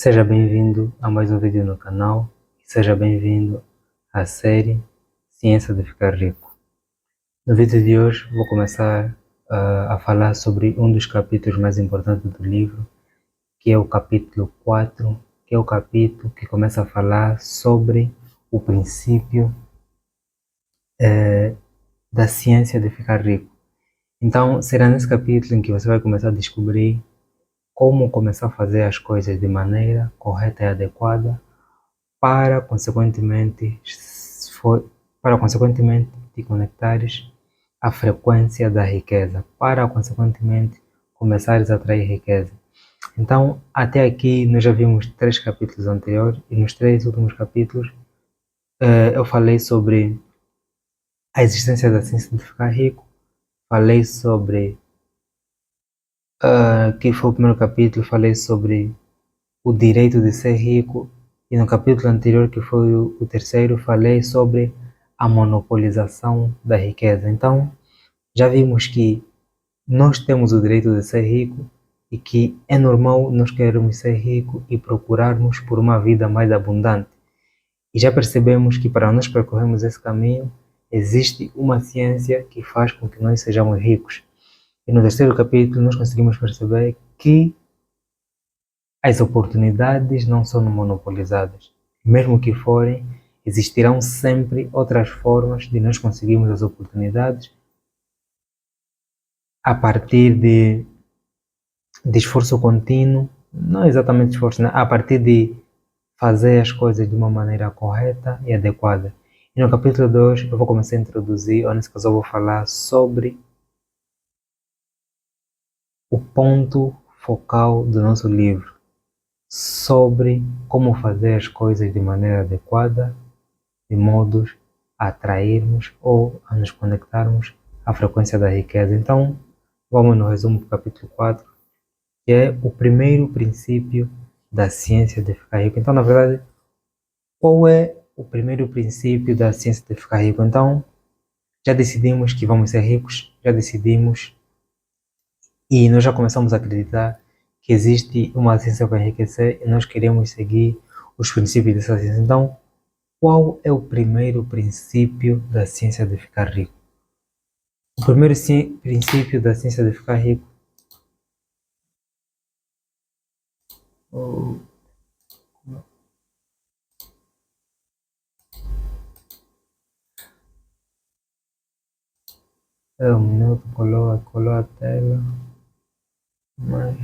Seja bem-vindo a mais um vídeo no canal e seja bem-vindo à série Ciência de Ficar Rico. No vídeo de hoje vou começar a falar sobre um dos capítulos mais importantes do livro, que é o capítulo 4, que é o capítulo que começa a falar sobre o princípio da ciência de ficar rico. Então será nesse capítulo em que você vai começar a descobrir como começar a fazer as coisas de maneira correta e adequada para consequentemente te conectares à frequência da riqueza, para consequentemente começares a atrair riqueza. Então, até aqui nós já vimos 3 capítulos anteriores e nos 3 últimos capítulos eu falei sobre a existência da ciência de ficar rico, falei sobre que foi o primeiro capítulo, falei sobre o direito de ser rico, e no capítulo anterior, que foi o terceiro, falei sobre a monopolização da riqueza. Então, já vimos que nós temos o direito de ser rico e que é normal nós querermos ser ricos e procurarmos por uma vida mais abundante. E já percebemos que para nós percorrermos esse caminho, existe uma ciência que faz com que nós sejamos ricos. E no terceiro capítulo nós conseguimos perceber que as oportunidades não são monopolizadas. Mesmo que forem, existirão sempre outras formas de nós conseguirmos as oportunidades a partir de esforço contínuo, não exatamente esforço, né? A partir de fazer as coisas de uma maneira correta e adequada. E no capítulo 2 eu vou começar a introduzir, ou nesse caso eu vou falar sobre o ponto focal do nosso livro, sobre como fazer as coisas de maneira adequada, de modos a atrairmos ou a nos conectarmos à frequência da riqueza. Então, vamos no resumo do capítulo 4, que é o primeiro princípio da ciência de ficar rico. Então, na verdade, qual é o primeiro princípio da ciência de ficar rico? Então, já decidimos que vamos ser ricos, já decidimos e nós já começamos a acreditar que existe uma ciência para enriquecer e nós queremos seguir os princípios dessa ciência. Então, qual é o primeiro princípio da ciência de ficar rico? O primeiro princípio da ciência de ficar rico é um minuto, colou a tela, mas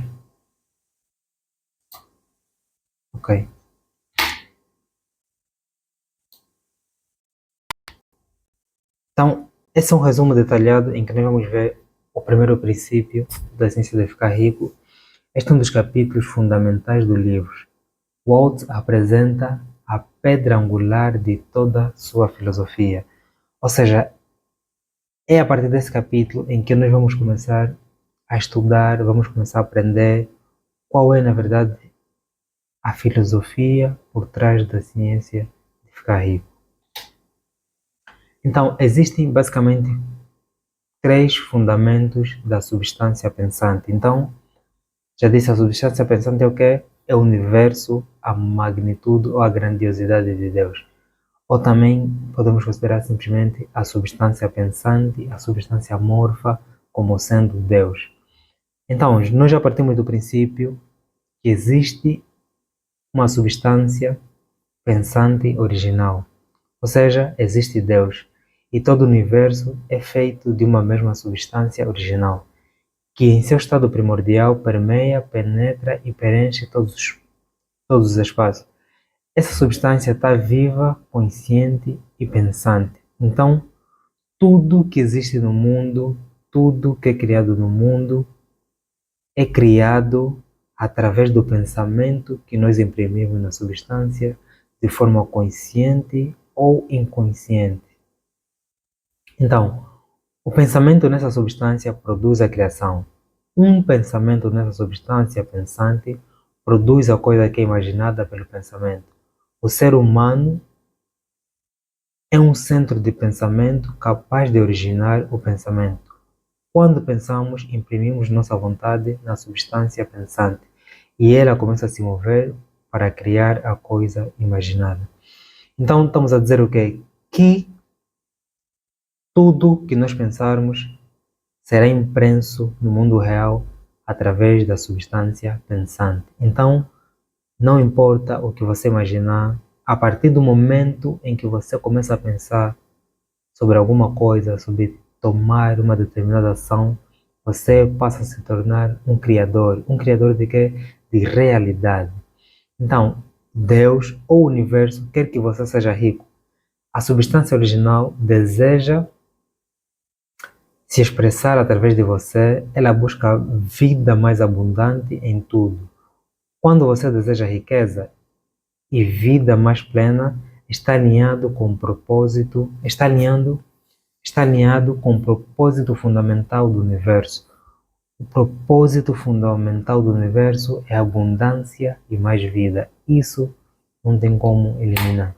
ok. Então, esse é um resumo detalhado em que nós vamos ver o primeiro princípio da ciência de ficar rico. Este é um dos capítulos fundamentais do livro. Walt apresenta a pedra angular de toda sua filosofia. Ou seja, é a partir desse capítulo em que nós vamos começar a estudar, vamos começar a aprender qual é, na verdade, a filosofia por trás da ciência de ficar rico. Então, existem basicamente 3 fundamentos da substância pensante. Então, já disse, a substância pensante é o que? É o universo, a magnitude ou a grandiosidade de Deus. Ou também podemos considerar simplesmente a substância pensante, a substância amorfa, como sendo Deus. Então, nós já partimos do princípio que existe uma substância pensante original. Ou seja, existe Deus. E todo o universo é feito de uma mesma substância original, que em seu estado primordial permeia, penetra e preenche todos os espaços. Essa substância está viva, consciente e pensante. Então, tudo que existe no mundo, tudo que é criado no mundo, é criado através do pensamento que nós imprimimos na substância, de forma consciente ou inconsciente. Então, o pensamento nessa substância produz a criação. Um pensamento nessa substância pensante produz a coisa que é imaginada pelo pensamento. O ser humano é um centro de pensamento capaz de originar o pensamento. Quando pensamos, imprimimos nossa vontade na substância pensante e ela começa a se mover para criar a coisa imaginada. Então estamos a dizer o quê? Que tudo que nós pensarmos será impresso no mundo real através da substância pensante. Então, não importa o que você imaginar, a partir do momento em que você começa a pensar sobre alguma coisa, sobre tomar uma determinada ação, você passa a se tornar um criador. Um criador de quê? De realidade. Então, Deus ou o universo quer que você seja rico. A substância original deseja se expressar através de você, ela busca vida mais abundante em tudo. Quando você deseja riqueza e vida mais plena, está alinhado com o propósito, está alinhado com o propósito fundamental do universo. O propósito fundamental do universo é abundância e mais vida. Isso não tem como eliminar.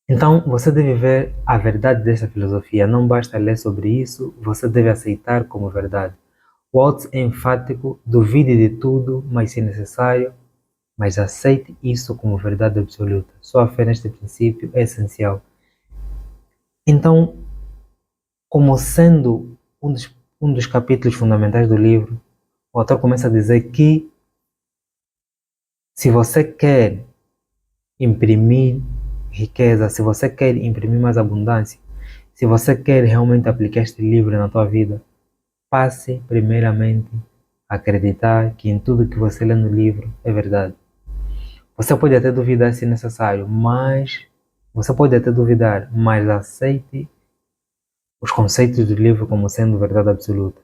Então, você deve ver a verdade dessa filosofia. Não basta ler sobre isso, você deve aceitar como verdade. Watts é enfático: duvide de tudo, mas se necessário, mas aceite isso como verdade absoluta. Sua fé neste princípio é essencial. Então, como sendo um dos capítulos fundamentais do livro, o autor começa a dizer que se você quer imprimir riqueza, se você quer imprimir mais abundância, se você quer realmente aplicar este livro na tua vida, passe primeiramente a acreditar que em tudo que você lê no livro é verdade. Você pode até duvidar se necessário, mas aceite os conceitos do livro como sendo verdade absoluta.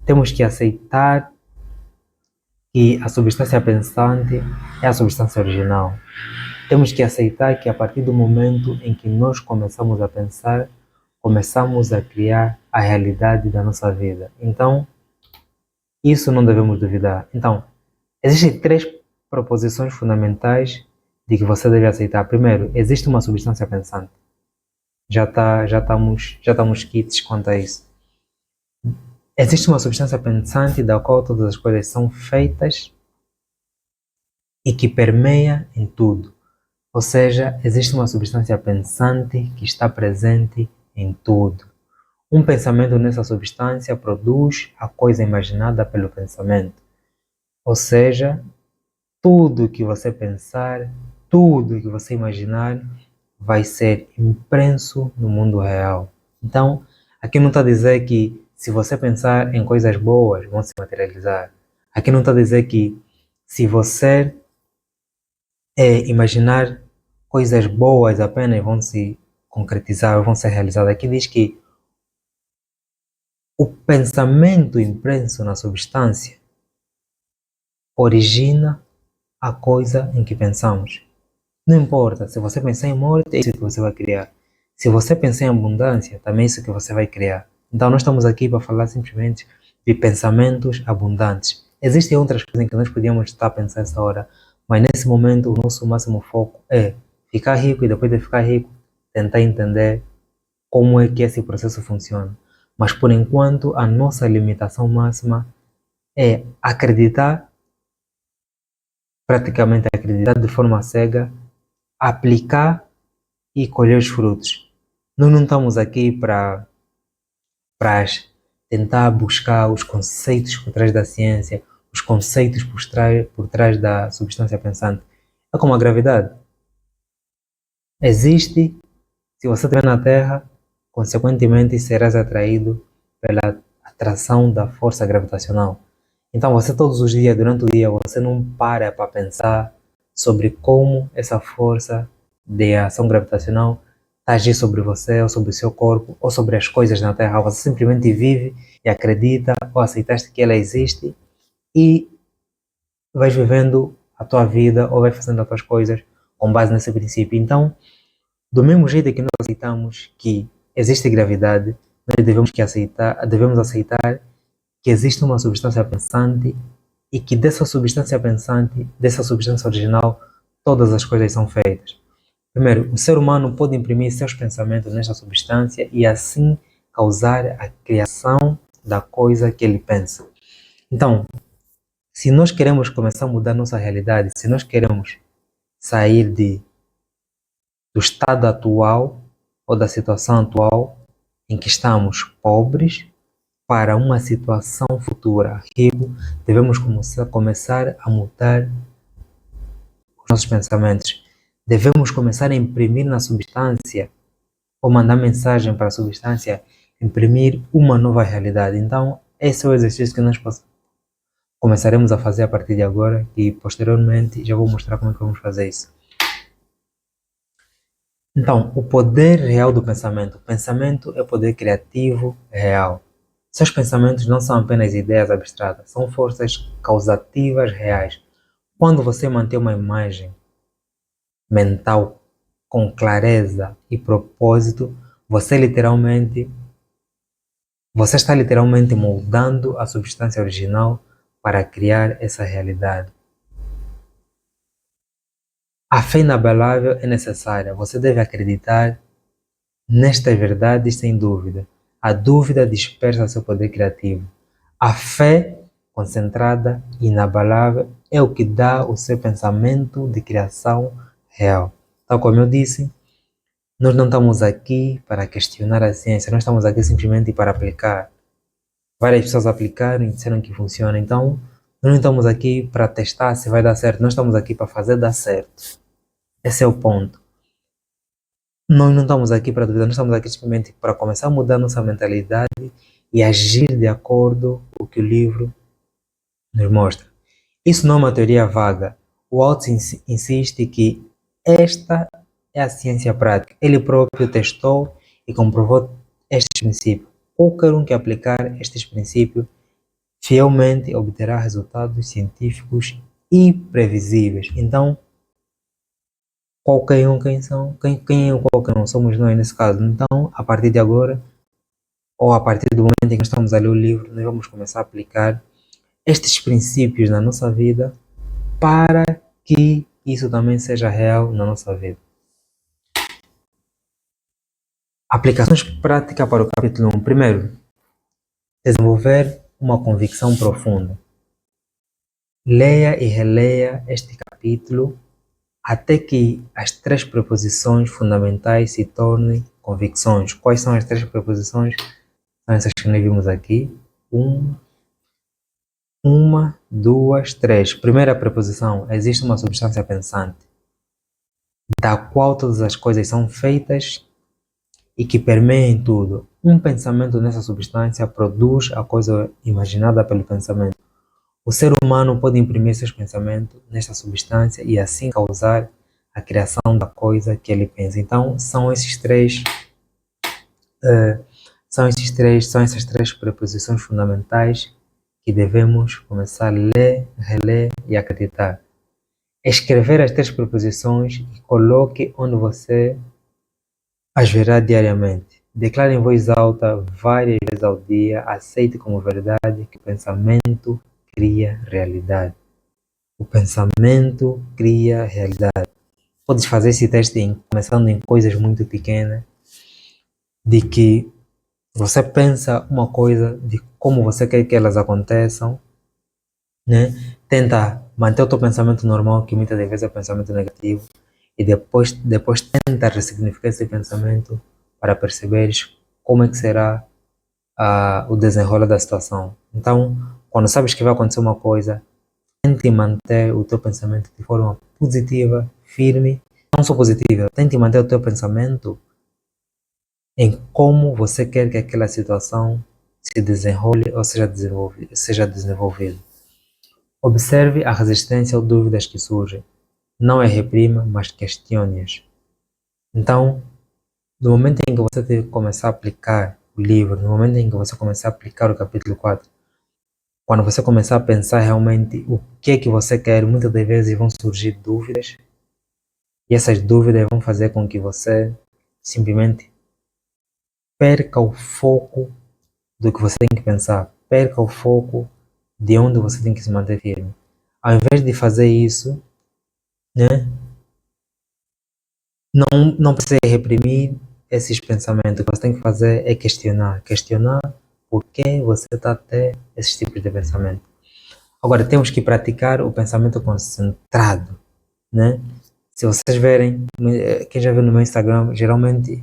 Temos que aceitar que a substância pensante é a substância original. Temos que aceitar que a partir do momento em que nós começamos a pensar, começamos a criar a realidade da nossa vida. Então, isso não devemos duvidar. Então, existem 3 proposições fundamentais de que você deve aceitar. Primeiro, existe uma substância pensante. Já estamos quites quanto a isso. Existe uma substância pensante da qual todas as coisas são feitas e que permeia em tudo. Ou seja, existe uma substância pensante que está presente em tudo. Um pensamento nessa substância produz a coisa imaginada pelo pensamento. Ou seja, tudo que você pensar, tudo que você imaginar, vai ser impresso no mundo real. Então, aqui não está a dizer que se você pensar em coisas boas, vão se materializar. Aqui não está a dizer que se você imaginar coisas boas apenas vão se concretizar, vão ser realizadas. Aqui diz que o pensamento impresso na substância origina a coisa em que pensamos. Não importa, se você pensar em morte, é isso que você vai criar. Se você pensar em abundância, também é isso que você vai criar. Então nós estamos aqui para falar simplesmente de pensamentos abundantes. Existem outras coisas em que nós podíamos estar a pensar essa hora, mas nesse momento o nosso máximo foco é ficar rico e depois de ficar rico, tentar entender como é que esse processo funciona. Mas por enquanto a nossa limitação máxima é acreditar, praticamente acreditar de forma cega, aplicar e colher os frutos. Nós não estamos aqui para tentar buscar os conceitos por trás da ciência, os conceitos por trás da substância pensante. É como a gravidade. Existe, se você estiver na Terra, consequentemente serás atraído pela atração da força gravitacional. Então você todos os dias, durante o dia, você não para pensar sobre como essa força de ação gravitacional está a agir sobre você, ou sobre o seu corpo, ou sobre as coisas na Terra. Você simplesmente vive e acredita, ou aceitaste que ela existe, e vais vivendo a tua vida, ou vais fazendo as tuas coisas com base nesse princípio. Então, do mesmo jeito que nós aceitamos que existe gravidade, nós devemos aceitar que existe uma substância pensante e que dessa substância pensante, dessa substância original, todas as coisas são feitas. Primeiro, o ser humano pode imprimir seus pensamentos nesta substância e assim causar a criação da coisa que ele pensa. Então, Se nós queremos começar a mudar nossa realidade, se nós queremos sair do estado atual ou da situação atual em que estamos pobres para uma situação futura rico, devemos começar a mudar os nossos pensamentos. Devemos começar a imprimir na substância ou mandar mensagem para a substância, imprimir uma nova realidade. Então, esse é o exercício que nós começaremos a fazer a partir de agora e posteriormente já vou mostrar como é que vamos fazer isso. Então, o poder real do pensamento. O pensamento é poder criativo real. Seus pensamentos não são apenas ideias abstratas, são forças causativas reais. Quando você mantém uma imagem mental com clareza e propósito, você está literalmente moldando a substância original para criar essa realidade. A fé inabalável é necessária. Você deve acreditar nestas verdades sem dúvida. A dúvida dispersa seu poder criativo. A fé concentrada e inabalável é o que dá o seu pensamento de criação real. Tal como eu disse, nós não estamos aqui para questionar a ciência, nós estamos aqui simplesmente para aplicar. Várias pessoas aplicaram e disseram que funciona, então nós não estamos aqui para testar se vai dar certo, nós estamos aqui para fazer dar certo. Esse é o ponto. Nós não estamos aqui para duvidar, nós estamos aqui simplesmente para começar a mudar nossa mentalidade e agir de acordo com o que o livro nos mostra. Isso não é uma teoria vaga. O Altz insiste que esta é a ciência prática. Ele próprio testou e comprovou estes princípios. Qualquer um que aplicar estes princípios fielmente obterá resultados científicos e previsíveis. Então, qualquer um quem é o qualquer um, somos nós nesse caso. Então, a partir de agora, ou a partir do momento em que estamos a ler o livro, nós vamos começar a aplicar estes princípios na nossa vida para que isso também seja real na nossa vida. Aplicações práticas para o capítulo 1. Primeiro, desenvolver uma convicção profunda. Leia e releia este capítulo até que as 3 preposições fundamentais se tornem convicções. Quais são as 3 preposições? São essas que nós vimos aqui. Uma, 2, 3. Primeira preposição, existe uma substância pensante, da qual todas as coisas são feitas e que permeia tudo. Um pensamento nessa substância produz a coisa imaginada pelo pensamento. O ser humano pode imprimir seus pensamentos nesta substância e assim causar a criação da coisa que ele pensa. Então, são essas 3 preposições fundamentais que devemos começar a ler, reler e acreditar. Escrever as 3 preposições e coloque onde você as verá diariamente. Declare em voz alta várias vezes ao dia, aceite como verdade que o pensamento cria realidade. O pensamento cria realidade. Podes fazer esse teste começando em coisas muito pequenas, de que você pensa uma coisa, de como você quer que elas aconteçam, né? Tenta manter o teu pensamento normal, que muitas vezes é pensamento negativo, e depois tenta ressignificar esse pensamento para perceberes como é que será o desenrolar da situação. Então, quando sabes que vai acontecer uma coisa, tente manter o teu pensamento de forma positiva, firme, não só positiva, tente manter o teu pensamento em como você quer que aquela situação se desenrole ou seja desenvolvida. Observe a resistência ou dúvidas que surgem. Não é reprima, mas questione-as. Então, no momento em que você tem que começar a aplicar o livro, no momento em que você começar a aplicar o capítulo 4, quando você começar a pensar realmente o que é que você quer, muitas das vezes vão surgir dúvidas, e essas dúvidas vão fazer com que você simplesmente perca o foco do que você tem que pensar, perca o foco de onde você tem que se manter firme. Ao invés de fazer isso, né, não precisa reprimir esses pensamentos. O que você tem que fazer é questionar por que você está a ter esses tipos de pensamento. Agora, temos que praticar o pensamento concentrado, né? Se vocês verem, quem já viu no meu Instagram, geralmente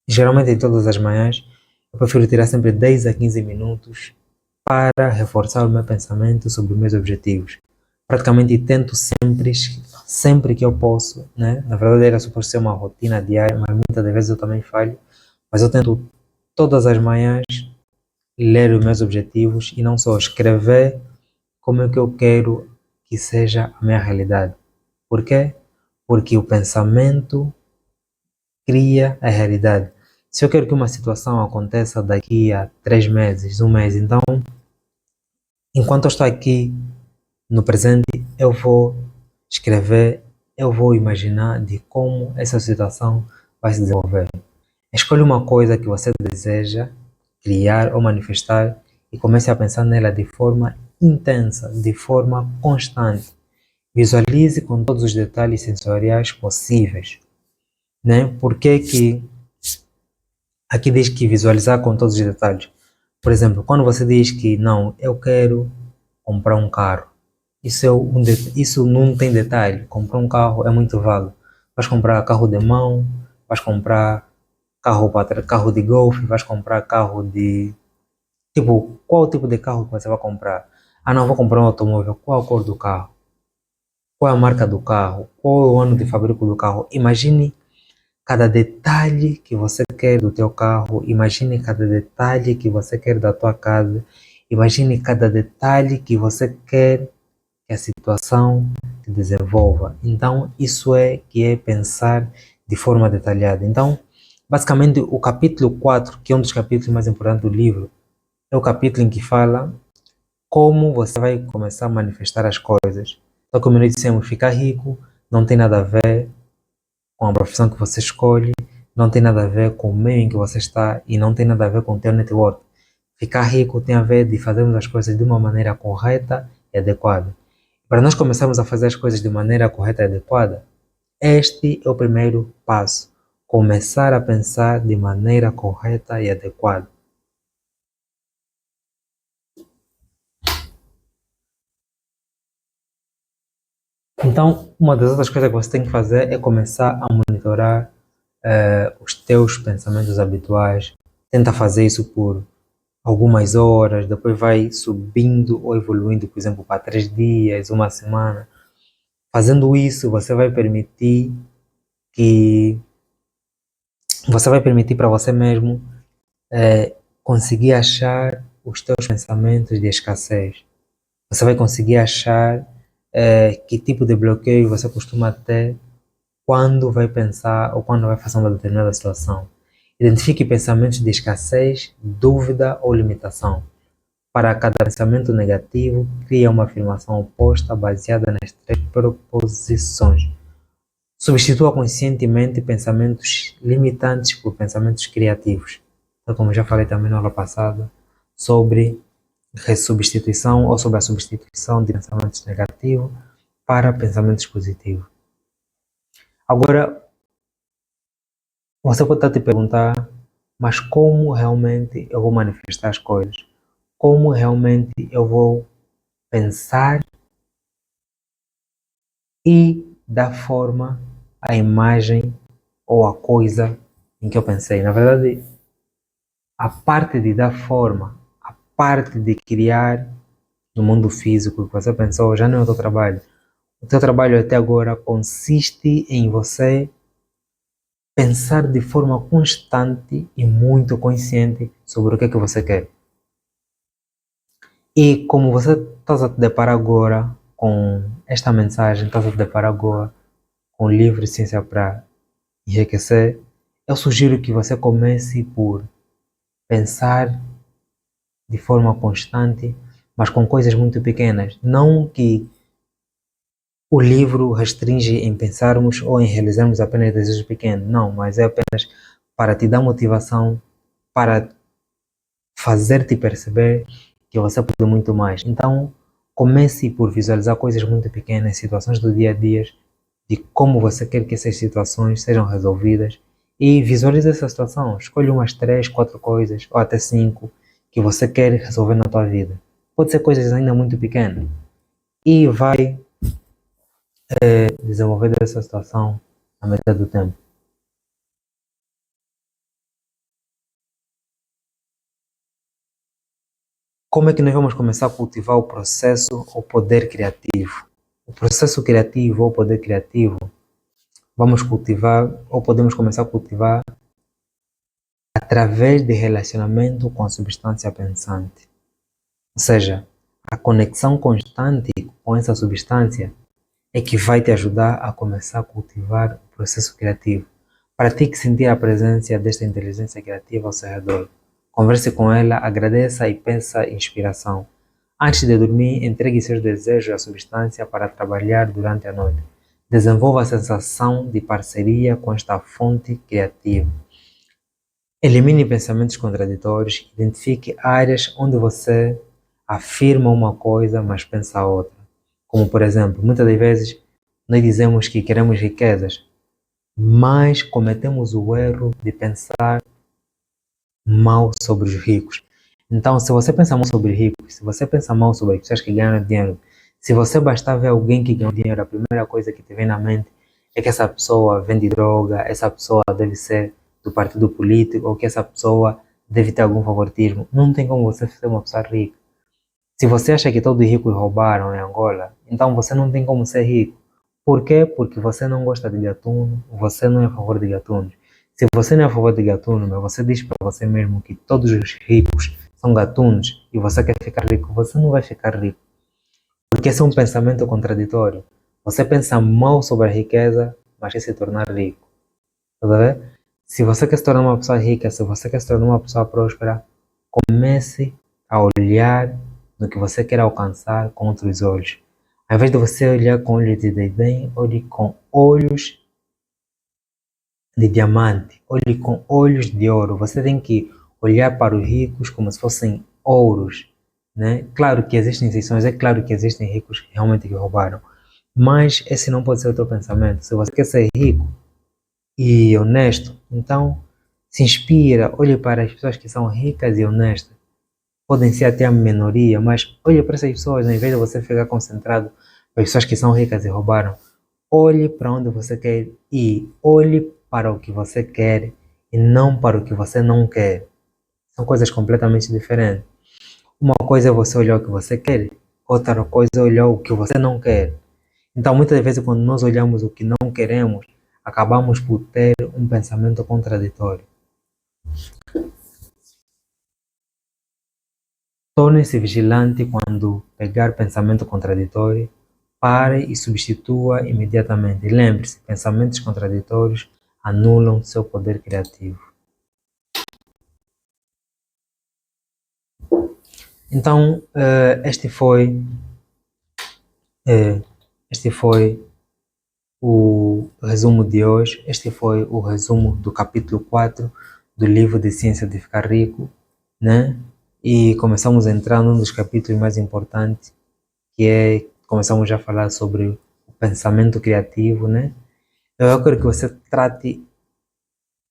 em todas as manhãs, eu prefiro tirar sempre 10 a 15 minutos para reforçar o meu pensamento sobre os meus objetivos. Praticamente tento sempre que eu posso, né? Na verdade era suposto ser uma rotina diária, mas muitas das vezes eu também falho. Mas eu tento todas as manhãs ler os meus objetivos e não só escrever como é que eu quero que seja a minha realidade. Por quê? Porque o pensamento cria a realidade. Se eu quero que uma situação aconteça daqui a 3 meses, um mês, então, enquanto eu estou aqui no presente, eu vou escrever, eu vou imaginar de como essa situação vai se desenvolver. Escolha uma coisa que você deseja criar ou manifestar e comece a pensar nela de forma intensa, de forma constante. Visualize com todos os detalhes sensoriais possíveis, né? Por que que aqui diz que visualizar com todos os detalhes? Por exemplo, quando você diz que não, eu quero comprar um carro, isso não tem detalhe. Comprar um carro é muito vago. Vais comprar carro de mão, vais comprar carro de golfe, vais comprar carro de... Tipo, qual o tipo de carro que você vai comprar? Ah, não, vou comprar um automóvel. Qual a cor do carro? Qual é a marca do carro? Qual é o ano de fabrico do carro? Imagine cada detalhe que você quer do teu carro, imagine cada detalhe que você quer da tua casa, imagine cada detalhe que você quer que a situação se desenvolva. Então, isso é que é pensar de forma detalhada. Então, basicamente, o capítulo 4, que é um dos capítulos mais importantes do livro, é o capítulo em que fala como você vai começar a manifestar as coisas. Então, como nós dissemos, ficar rico não tem nada a ver com a profissão que você escolhe, não tem nada a ver com o meio em que você está e não tem nada a ver com o teu network. Ficar rico tem a ver de fazermos as coisas de uma maneira correta e adequada. Para nós começarmos a fazer as coisas de maneira correta e adequada, este é o primeiro passo. Começar a pensar de maneira correta e adequada. Então, uma das outras coisas que você tem que fazer é começar a monitorar os teus pensamentos habituais. Tenta fazer isso por algumas horas, depois vai subindo ou evoluindo, por exemplo, para 3 dias, uma semana. Fazendo isso, que você vai permitir para você mesmo conseguir achar os teus pensamentos de escassez. Você vai conseguir achar que tipo de bloqueio você costuma ter quando vai pensar ou quando vai fazer uma determinada situação. Identifique pensamentos de escassez, dúvida ou limitação. Para cada pensamento negativo, cria uma afirmação oposta baseada nas 3 proposições. Substitua conscientemente pensamentos limitantes por pensamentos criativos. Então, como já falei também na aula passada, sobre ressubstituição ou sobre a substituição de pensamentos negativos para pensamentos positivos. Agora, você pode estar te perguntar, mas como realmente eu vou manifestar as coisas? Como realmente eu vou pensar e dar forma à imagem ou à coisa em que eu pensei? Na verdade, a parte de dar forma, a parte de criar no mundo físico que você pensou, já não é o teu trabalho. O teu trabalho até agora consiste em você pensar de forma constante e muito consciente sobre o que é que você quer. E como você está a te deparar agora com esta mensagem, está a te deparar agora com o livro Ciência para Enriquecer, eu sugiro que você comece por pensar de forma constante, mas com coisas muito pequenas. Não que o livro restringe em pensarmos ou em realizarmos apenas desejos pequenos. Não, mas é apenas para te dar motivação, para fazer-te perceber que você pode muito mais. Então, comece por visualizar coisas muito pequenas, situações do dia a dia, de como você quer que essas situações sejam resolvidas e visualize essa situação. Escolha umas 3, 4 coisas ou até 5 que você quer resolver na tua vida. pode ser coisas ainda muito pequenas, e vai desenvolver essa situação na metade do tempo. Como é que nós vamos começar a cultivar o processo ou poder criativo? O processo criativo ou poder criativo, vamos cultivar ou podemos começar a cultivar através de relacionamento com a substância pensante. Ou seja, a conexão constante com essa substância é que vai te ajudar a começar a cultivar o processo criativo. Pratique sentir a presença desta inteligência criativa ao seu redor. Converse com ela, agradeça e peça inspiração. Antes de dormir, entregue seus desejos à substância para trabalhar durante a noite. Desenvolva a sensação de parceria com esta fonte criativa. Elimine pensamentos contraditórios, identifique áreas onde você afirma uma coisa, mas pensa outra. Como, por exemplo, muitas das vezes nós dizemos que queremos riquezas, mas cometemos o erro de pensar mal sobre os ricos. Então, se você pensa mal sobre ricos, se você pensa mal sobre as pessoas que ganham dinheiro, se você bastar ver alguém que ganha dinheiro, a primeira coisa que te vem na mente é que essa pessoa vende droga, essa pessoa deve ser do partido político, ou que essa pessoa deve ter algum favoritismo. Não tem como você ser uma pessoa rica. Se você acha que todos os ricos roubaram em Angola, então você não tem como ser rico. Por quê? Porque você não gosta de gatuno, você não é a favor de gatunos. Se você não é a favor de gatuno, mas você diz para você mesmo que todos os ricos são gatunos e você quer ficar rico, você não vai ficar rico. Porque esse é um pensamento contraditório. Você pensa mal sobre a riqueza, mas quer se tornar rico. Tá vendo? Se você quer se tornar uma pessoa rica, se você quer se tornar uma pessoa próspera, comece a olhar no que você quer alcançar com outros olhos. Ao invés de você olhar com olhos de desdém, olhe com olhos de diamante, olhe com olhos de ouro. Você tem que olhar para os ricos como se fossem ouros, né? Claro que existem exceções, é claro que existem ricos que realmente que roubaram, mas esse não pode ser o teu pensamento. Se você quer ser rico e honesto, então se inspira, olhe para as pessoas que são ricas e honestas. Podem ser até a minoria, mas olhe para essas pessoas, ao invés de você ficar concentrado para as pessoas que são ricas e roubaram. Olhe para onde você quer ir, olhe para o que você quer e não para o que você não quer. São coisas completamente diferentes. Uma coisa é você olhar o que você quer, outra coisa é olhar o que você não quer. Então, muitas vezes, quando nós olhamos o que não queremos, acabamos por ter um pensamento contraditório. Torne-se vigilante quando pegar pensamento contraditório, pare e substitua imediatamente. Lembre-se, pensamentos contraditórios anulam seu poder criativo. Então, este foi o resumo de hoje. Este foi o resumo do capítulo 4 do livro de Ciência de Ficar Rico, né? E começamos a entrar num dos capítulos mais importantes, começamos já a falar sobre o pensamento criativo, né? Eu quero que você trate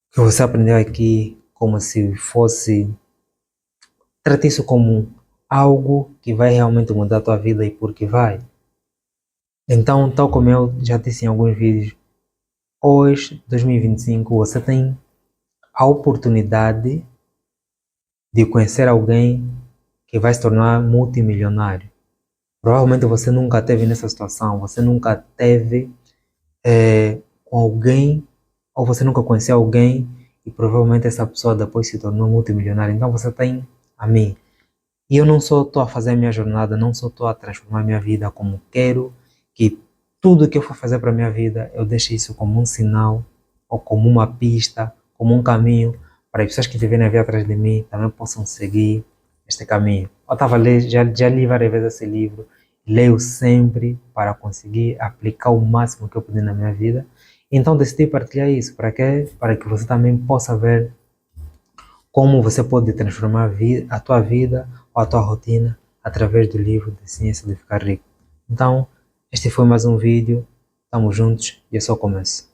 o que você aprendeu aqui como se fosse, trate isso como algo que vai realmente mudar a tua vida e por que vai. Então, tal como eu já disse em alguns vídeos, hoje, 2025, você tem a oportunidade de conhecer alguém que vai se tornar multimilionário. Provavelmente você nunca teve nessa situação, você nunca teve com alguém, ou você nunca conheceu alguém e provavelmente essa pessoa depois se tornou multimilionária. Então você tem a mim. E eu não só estou a fazer a minha jornada, não só estou a transformar a minha vida como quero que tudo que eu for fazer para a minha vida, eu deixe isso como um sinal, ou como uma pista, como um caminho, para as pessoas que estiverem a vir atrás de mim também possam seguir este caminho. Eu estava já li várias vezes esse livro, leio sempre para conseguir aplicar o máximo que eu puder na minha vida. Então decidi partilhar isso. Para quê? Para que você também possa ver como você pode transformar a tua vida ou a tua rotina através do livro de Ciência de Ficar Rico. Então, este foi mais um vídeo. Estamos juntos e é só o começo.